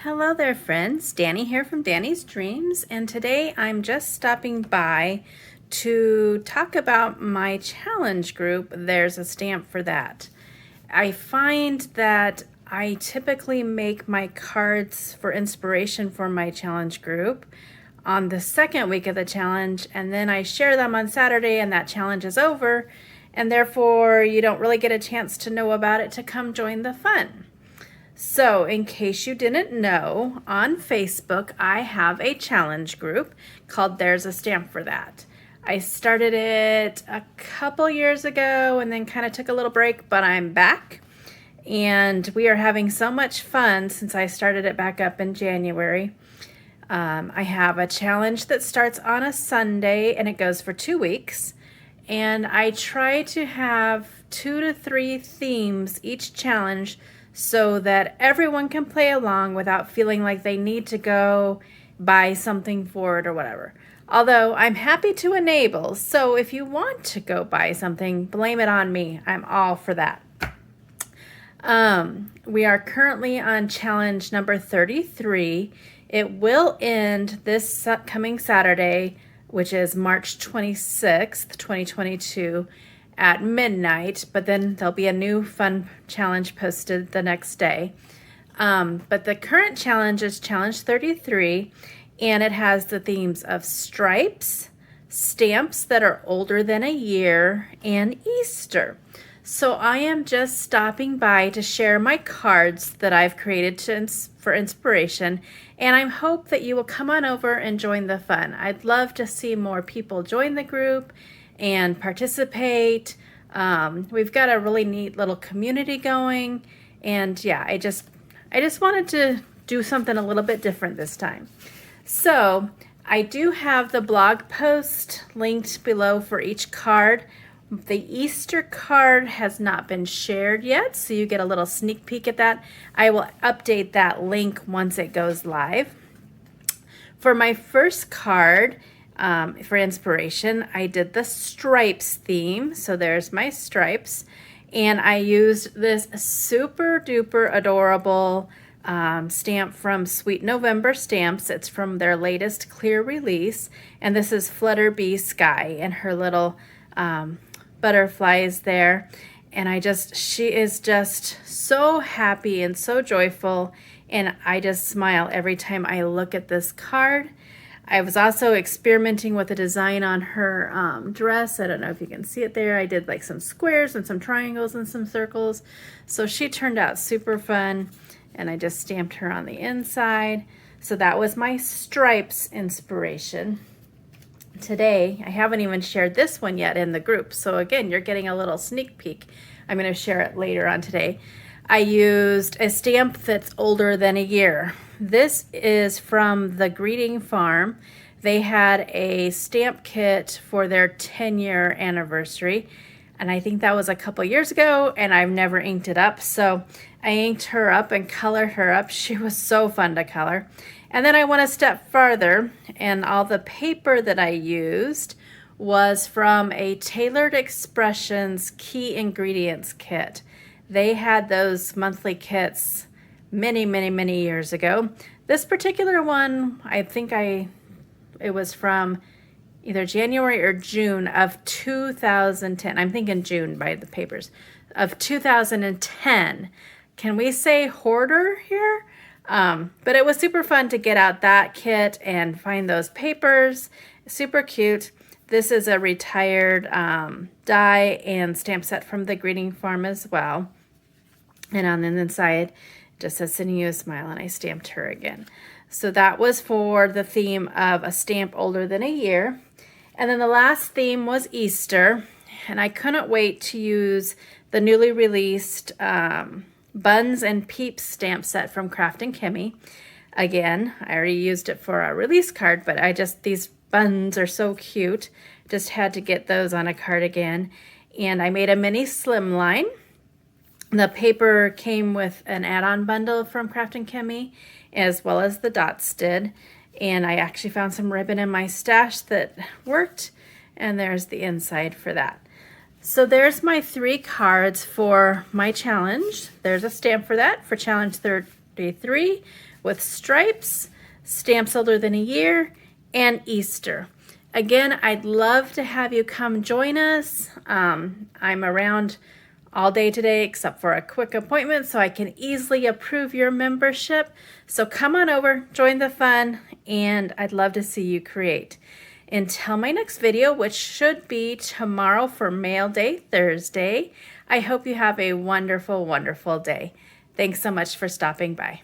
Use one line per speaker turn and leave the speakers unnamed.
Hello there, friends. Danny here from Danny's Dreams, and today I'm just stopping by to talk about my challenge group. There's a stamp for that. I find that I typically make my cards for inspiration for my challenge group on the second week of the challenge, and then I share them on Saturday, and that challenge is over, and therefore you don't really get a chance to know about it to come join the fun. So, in case you didn't know, on Facebook I have a challenge group called There's a Stamp for That. I started it a couple years ago and then kind of took a little break, but I'm back. And we are having so much fun since I started it back up in January. I have a challenge that starts on a Sunday and it goes for 2 weeks. And I try to have 2 to 3 themes each challenge so that everyone can play along without feeling like they need to go buy something for it or whatever. Although I'm happy to enable, so if you want to go buy something, blame it on me. I'm all for that. We are currently on challenge number 33. It will end this coming Saturday, which is March 26th, 2022. At midnight, but then there'll be a new fun challenge posted the next day. But the current challenge is challenge 33, and it has the themes of stripes, stamps that are older than a year, and Easter. So I am just stopping by to share my cards that I've created for inspiration, and I hope that you will come on over and join the fun. I'd love to see more people join the group and participate. We've got a really neat little community going, and yeah, I just wanted to do something a little bit different this time. So I do have the blog post linked below for each card. The Easter card has not been shared yet, so you get a little sneak peek at that. I will update that link once it goes live. For my first card, for inspiration, I did the stripes theme. So there's my stripes. And I used this super duper adorable stamp from Sweet November Stamps. It's from their latest clear release. And this is Flutter Bee Sky and her little butterflies there. And she is just so happy and so joyful. And I just smile every time I look at this card. I was also experimenting with the design on her dress. I don't know if you can see it there. I did like some squares and some triangles and some circles. So she turned out super fun, and I just stamped her on the inside. So that was my stripes inspiration. Today, I haven't even shared this one yet in the group. So again, you're getting a little sneak peek. I'm going to share it later on today. I used a stamp that's older than a year. This is from the Greeting Farm. They had a stamp kit for their 10-year anniversary, and I think that was a couple years ago, and I've never inked it up. So I inked her up and colored her up. She was so fun to color. And then I went a step farther, and all the paper that I used was from a Tailored Expressions Key Ingredients kit. They had those monthly kits many years ago. This particular one, I think it was from either January or June of 2010. I'm thinking June by the papers of 2010. Can we say hoarder here? But it was super fun to get out that kit and find those papers. Super cute. This is a retired die and stamp set from the Greeting Farm as well. And on the inside, just says sending you a smile, and I stamped her again. So that was for the theme of a stamp older than a year. And then the last theme was Easter, and I couldn't wait to use the newly released Buns and Peeps stamp set from Craft and Kimmy. Again, I already used it for a release card, but these buns are so cute. Just had to get those on a card again. And I made a mini slimline. The paper came with an add-on bundle from Craft and Kimmy, as well as the dots did. And I actually found some ribbon in my stash that worked, and there's the inside for that. So there's my 3 cards for my challenge. There's a stamp for that for challenge 33, with stripes, stamps older than a year, and Easter. Again, I'd love to have you come join us. I'm around all day today except for a quick appointment so I can easily approve your membership. So come on over, join the fun, and I'd love to see you create. Until my next video, which should be tomorrow for Mail Day, Thursday, I hope you have a wonderful, wonderful day. Thanks so much for stopping by.